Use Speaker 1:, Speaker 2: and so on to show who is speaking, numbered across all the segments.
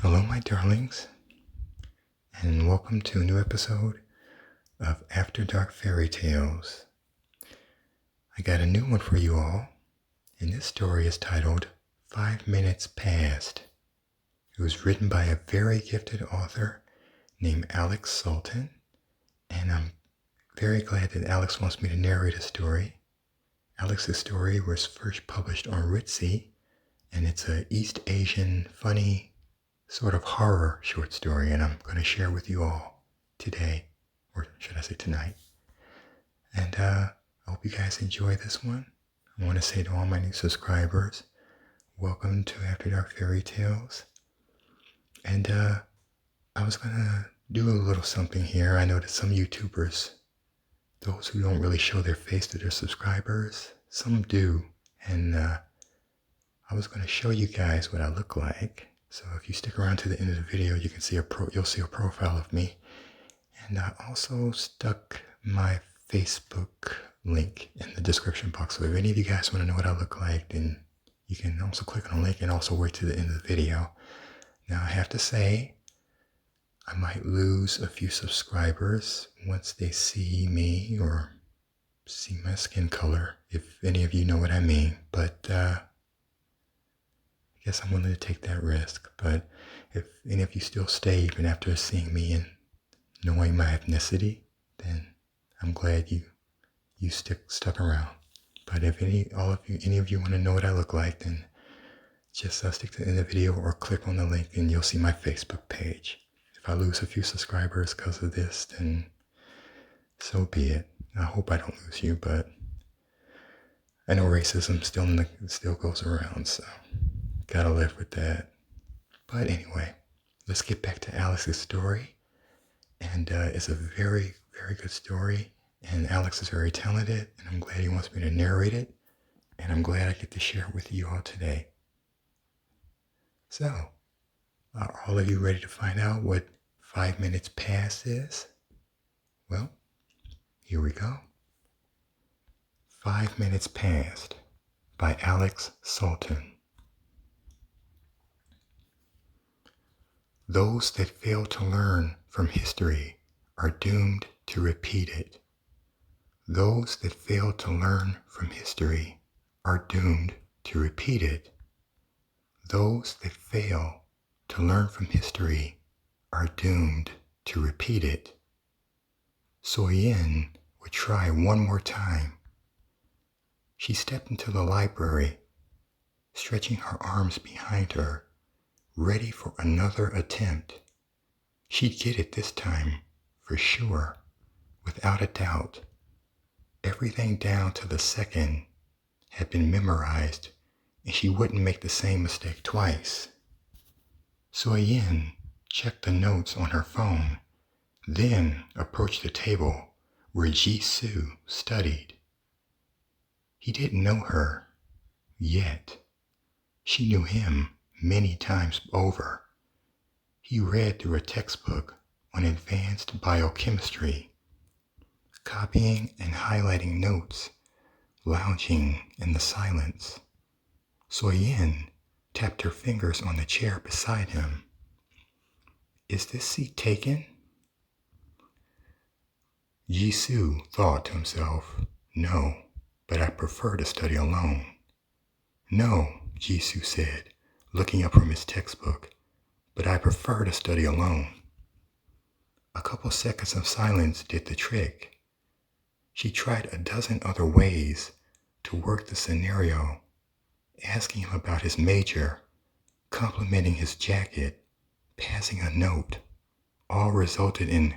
Speaker 1: Hello, my darlings, and welcome to a new episode of After Dark Fairy Tales. I got a new one for you all, and this story is titled 5 Minutes Past. It was written by a very gifted author named Alex Sultan, and I'm very glad that Alex wants me to narrate a story. Alex's story was first published on Reedsy, and it's an East Asian funny sort of horror short story, and I'm going to share with you all today, or should I say tonight. And I hope you guys enjoy this one. I want to say to all my new subscribers, welcome to After Dark Fairy Tales. And I was going to do a little something here. I know that some YouTubers, those who don't really show their face to their subscribers, some do. And I was going to show you guys what I look like. So if you stick around to the end of the video, you can see you'll see a profile of me. And I also stuck my Facebook link in the description box. So if any of you guys want to know what I look like, then you can also click on the link and also wait to the end of the video. Now I have to say, I might lose a few subscribers once they see me or see my skin color, if any of you know what I mean. But I guess I'm willing to take that risk. But if any of you still stay even after seeing me and knowing my ethnicity, then I'm glad you stuck around. But if any of you want to know what I look like, then just stick to the end of the video or click on the link and you'll see my Facebook page. If I lose a few subscribers because of this, then so be it. I hope I don't lose you, but I know racism still goes around, so gotta live with that. But anyway, let's get back to Alex's story. And it's a very, very good story. And Alex is very talented, and I'm glad he wants me to narrate it. And I'm glad I get to share it with you all today. So, are all of you ready to find out what 5 minutes past is? Well, here we go. 5 Minutes Past by Alex Sultan. Those that fail to learn from history are doomed to repeat it. Those that fail to learn from history are doomed to repeat it. Those that fail to learn from history are doomed to repeat it. So Yin would try one more time. She stepped into the library, stretching her arms behind her, ready for another attempt. She'd get it this time, for sure, without a doubt. Everything down to the second had been memorized, and she wouldn't make the same mistake twice. So Yin checked the notes on her phone, then approached the table where Jisoo studied. He didn't know her yet. She knew him many times over. He read through a textbook on advanced biochemistry, copying and highlighting notes, lounging in the silence. So Yin tapped her fingers on the chair beside him. Is this seat taken? Jisoo thought to himself, no, but I prefer to study alone. No, Jisoo said, looking up from his textbook, but I prefer to study alone. A couple seconds of silence did the trick. She tried a dozen other ways to work the scenario, asking him about his major, complimenting his jacket, passing a note, all resulted in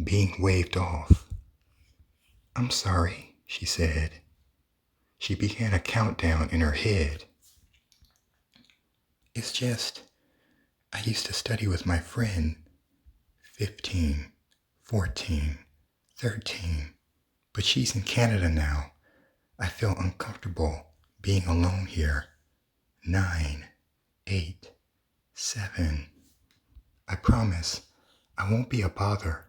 Speaker 1: being waved off. I'm sorry, she said. She began a countdown in her head. It's just, I used to study with my friend. 15, 14, 13, but she's in Canada now. I feel uncomfortable being alone here. 9, 8, 7. I promise I won't be a bother.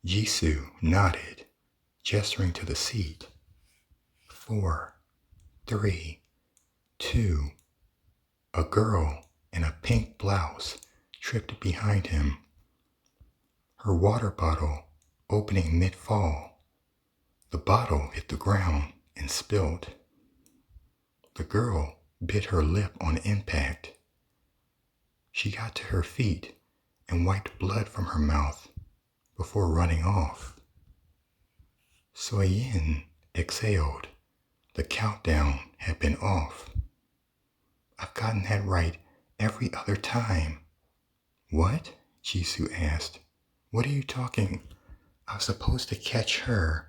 Speaker 1: Jisoo nodded, gesturing to the seat. 4, 3, 2. A girl in a pink blouse tripped behind him, her water bottle opening mid-fall. The bottle hit the ground and spilled. The girl bit her lip on impact. She got to her feet and wiped blood from her mouth before running off. Soyin exhaled. The countdown had been off. I've gotten that right every other time. What? Jisoo asked. What are you talking? I was supposed to catch her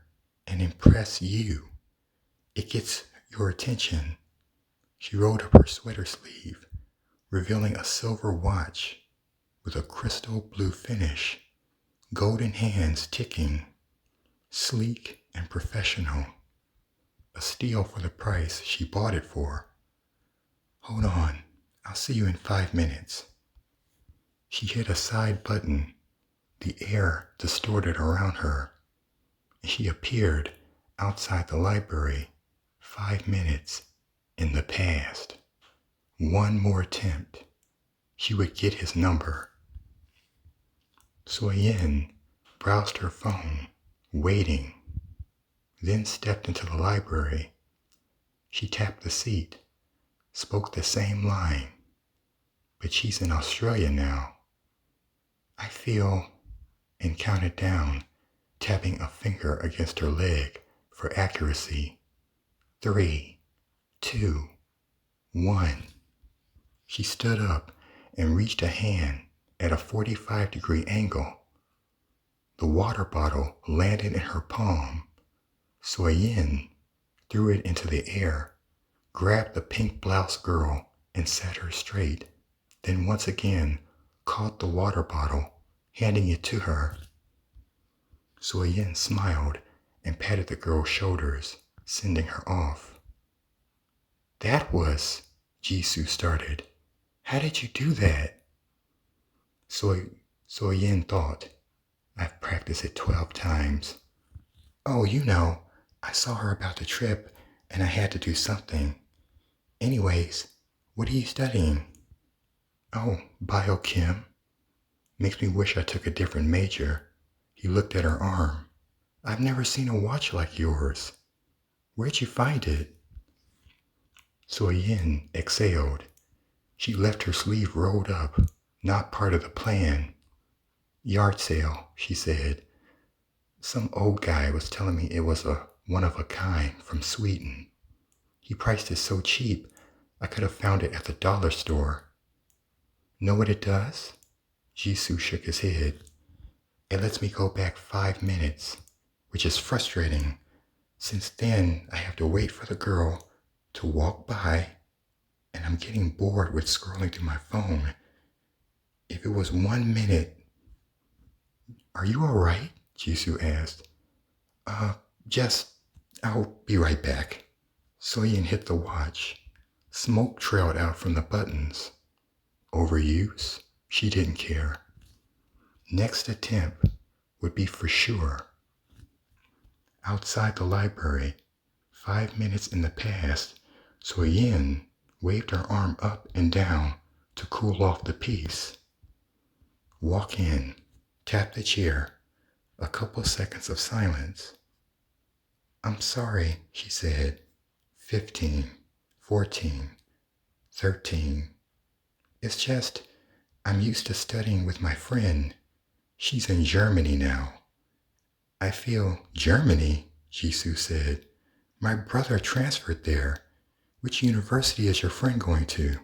Speaker 1: and impress you. It gets your attention. She rolled up her sweater sleeve, revealing a silver watch with a crystal blue finish, golden hands ticking, sleek and professional. A steal for the price she bought it for. Hold on, I'll see you in 5 minutes. She hit a side button. The air distorted around her. She appeared outside the library 5 minutes in the past. One more attempt. She would get his number. Soyin browsed her phone, waiting, then stepped into the library. She tapped the seat, spoke the same line, but she's in Australia now. I feel, and counted down, tapping a finger against her leg for accuracy. 3, 2, 1. She stood up and reached a hand at a 45-degree angle. The water bottle landed in her palm. Soyin threw it into the air, grabbed the pink blouse girl and set her straight, then once again caught the water bottle, handing it to her. Soyin smiled and patted the girl's shoulders, sending her off. That was, Jisoo started. How did you do that? Soyin thought. I've practiced it 12 times. Oh, you know, I saw her about to trip and I had to do something. Anyways, what are you studying? Oh, biochem. Makes me wish I took a different major. He looked at her arm. I've never seen a watch like yours. Where'd you find it? Soyin exhaled. She left her sleeve rolled up, not part of the plan. Yard sale, she said. Some old guy was telling me it was a one-of-a-kind from Sweden. He priced it so cheap, I could have found it at the dollar store. Know what it does? Jisoo shook his head. It lets me go back 5 minutes, which is frustrating, since then I have to wait for the girl to walk by, and I'm getting bored with scrolling through my phone. If it was 1 minute... Are you all right? Jisoo asked. I'll be right back. Soyin hit the watch. Smoke trailed out from the buttons. Overuse? She didn't care. Next attempt would be for sure. Outside the library, 5 minutes in the past, Soyin waved her arm up and down to cool off the piece. Walk in, tap the chair, a couple seconds of silence. I'm sorry, she said. 15, 14, 13. It's just, I'm used to studying with my friend. She's in Germany now. I feel Germany, Jisoo said. My brother transferred there. Which university is your friend going to?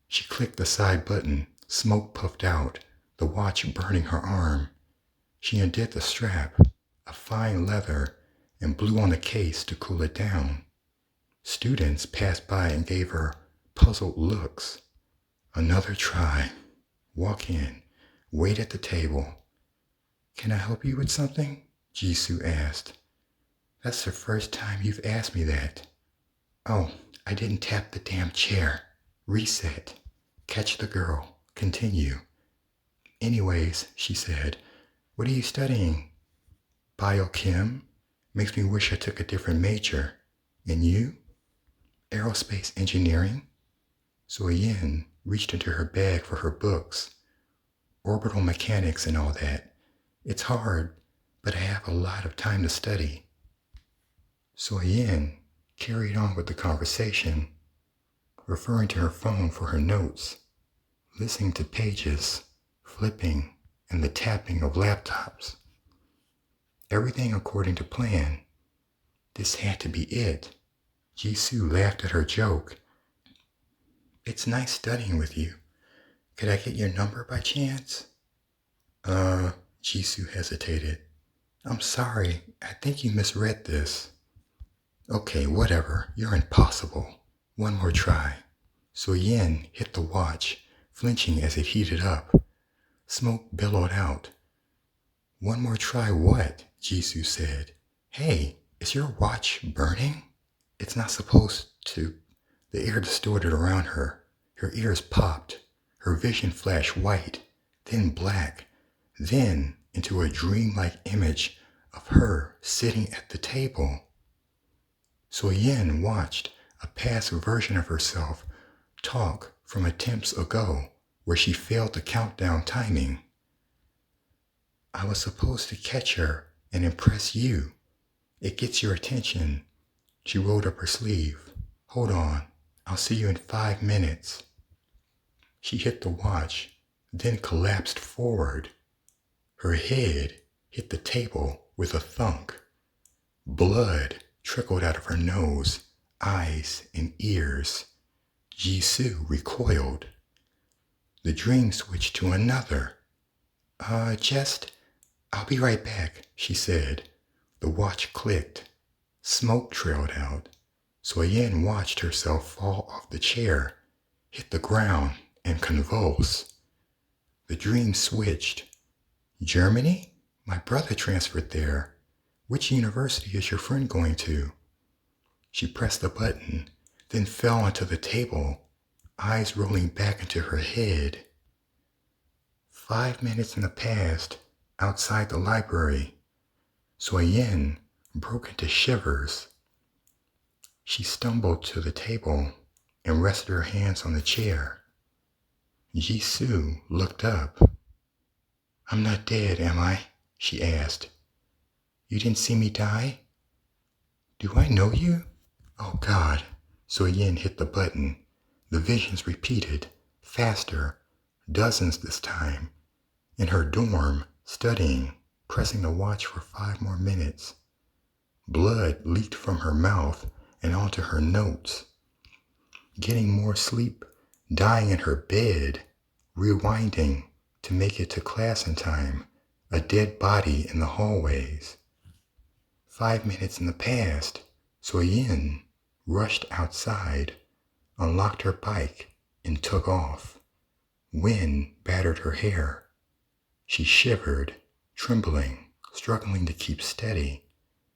Speaker 1: She clicked the side button. Smoke puffed out, the watch burning her arm. She undid the strap, a fine leather, and blew on the case to cool it down. Students passed by and gave her puzzled looks. Another try. Walk in. Wait at the table. Can I help you with something? Jisoo asked. That's the first time you've asked me that. Oh, I didn't tap the damn chair. Reset. Catch the girl. Continue. Anyways, she said, what are you studying? Biochem? Makes me wish I took a different major. And you? Aerospace engineering? Soyin reached into her bag for her books. orbital mechanics and all that. It's hard, but I have a lot of time to study. So Yin carried on with the conversation, referring to her phone for her notes, listening to pages, flipping, and the tapping of laptops. Everything according to plan. This had to be it. Jisoo laughed at her joke. It's nice studying with you. Could I get your number by chance? Jisoo hesitated. I'm sorry, I think you misread this. Okay, whatever, you're impossible. One more try. So Yin hit the watch, flinching as it heated up. Smoke billowed out. One more try what? Jisoo said. Hey, is your watch burning? It's not supposed to. The air distorted around her. Her ears popped. Her vision flashed white, then black, then into a dreamlike image of her sitting at the table. So Yin watched a past version of herself talk from attempts ago where she failed the countdown timing. I was supposed to catch her and impress you. It gets your attention. She rolled up her sleeve. Hold on, I'll see you in 5 minutes. She hit the watch, then collapsed forward. Her head hit the table with a thunk. Blood trickled out of her nose, eyes, and ears. Jisoo recoiled. The dream switched to another. I'll be right back, she said. The watch clicked. Smoke trailed out. So Yin watched herself fall off the chair, hit the ground, and convulse. The dream switched. Germany? My brother transferred there. Which university is your friend going to? She pressed the button, then fell onto the table, eyes rolling back into her head. 5 minutes in the past, outside the library. So Yin broke into shivers. She stumbled to the table and rested her hands on the chair. Jisoo looked up. I'm not dead, am I? She asked. You didn't see me die? Do I know you? Oh God. So Yin hit the button. The visions repeated, faster, dozens this time. In her dorm, studying, pressing the watch for 5 more minutes. Blood leaked from her mouth and onto her notes. Getting more sleep, dying in her bed, rewinding to make it to class in time, a dead body in the hallways. 5 minutes in the past, So Yin rushed outside, unlocked her bike, and took off. Wind battered her hair. She shivered, trembling, struggling to keep steady.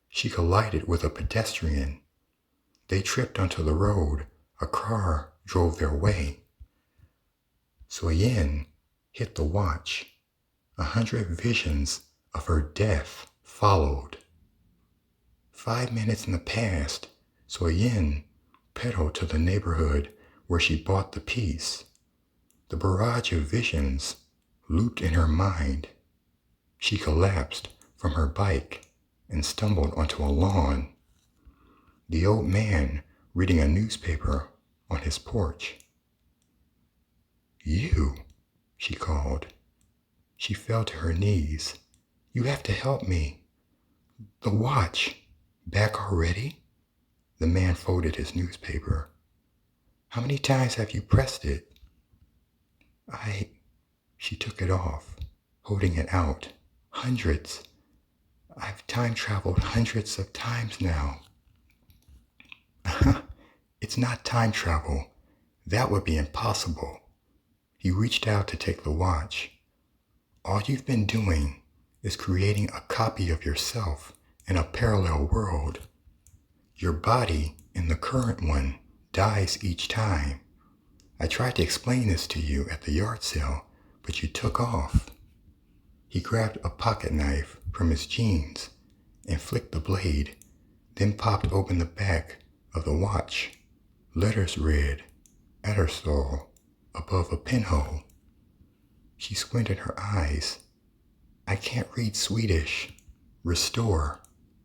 Speaker 1: She collided with a pedestrian. They tripped onto the road. A car drove their way. So Yin hit the watch. 100 visions of her death followed. 5 minutes in the past, So Yin pedaled to the neighborhood where she bought the piece. The barrage of visions looped in her mind. She collapsed from her bike and stumbled onto a lawn. The old man reading a newspaper on his porch. You, she called. She fell to her knees. You have to help me. The watch. Back already? The man folded his newspaper. How many times have you pressed it? She took it off, holding it out. Hundreds. I've time traveled hundreds of times now. It's not time travel. That would be impossible. He reached out to take the watch. All you've been doing is creating a copy of yourself in a parallel world. Your body in the current one dies each time. I tried to explain this to you at the yard sale, but you took off. He grabbed a pocket knife from his jeans and flicked the blade, then popped open the back of the watch. Letters read, Edersol, above a pinhole. She squinted her eyes. I can't read Swedish. Restore.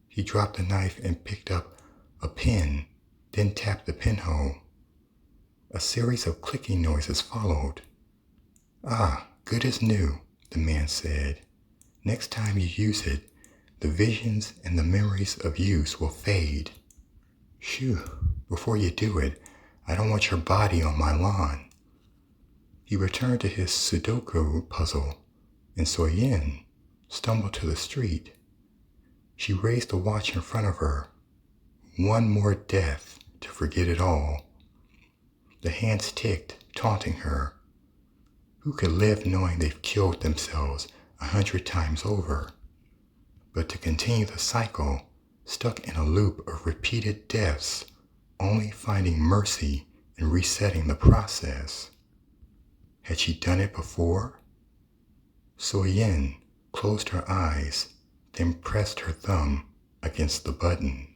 Speaker 1: He dropped the knife and picked up a pen, then tapped the pinhole. A series of clicking noises followed. Ah, good as new, the man said. Next time you use it, the visions and the memories of use will fade. Shoo, before you do it, I don't want your body on my lawn. He returned to his Sudoku puzzle, and Soyen stumbled to the street. She raised the watch in front of her. One more death to forget it all. The hands ticked, taunting her. Who could live knowing they've killed themselves 100 times over? But to continue the cycle, stuck in a loop of repeated deaths, only finding mercy and resetting the process. Had she done it before? Soyen closed her eyes, then pressed her thumb against the button.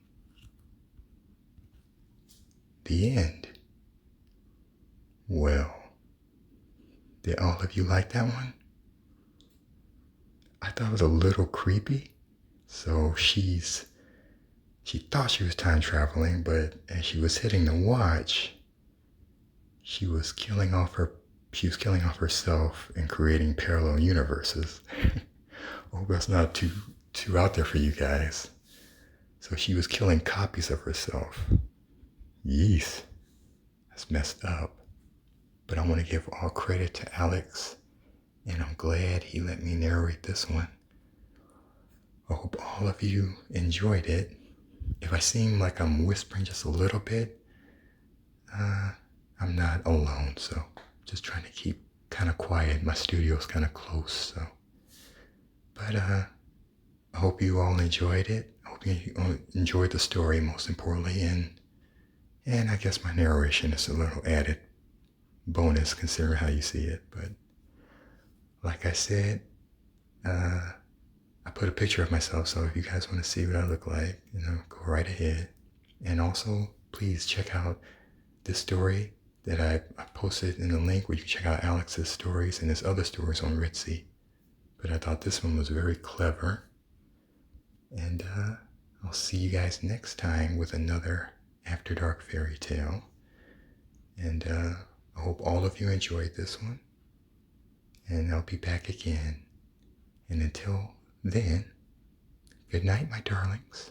Speaker 1: The end. Well, did all of you like that one? I thought it was a little creepy. So she thought she was time traveling, but as she was hitting the watch, she was killing off herself and creating parallel universes. I hope that's not too out there for you guys. So she was killing copies of herself. Yeesh, that's messed up. But I want to give all credit to Alex, and I'm glad he let me narrate this one. I hope all of you enjoyed it. If I seem like I'm whispering just a little bit, I'm not alone, so just trying to keep kind of quiet. My studio's kind of close, so. But I hope you all enjoyed it. I hope you enjoyed the story, most importantly, and I guess my narration is a little added bonus considering how you see it. But like I said, I put a picture of myself, so if you guys want to see what I look like, go right ahead. And also, please check out this story that I posted in the link where you can check out Alex's stories and his other stories on Reedsy. But I thought this one was very clever. And I'll see you guys next time with another After Dark fairy tale. And I hope all of you enjoyed this one. And I'll be back again. And until then, good night, my darlings.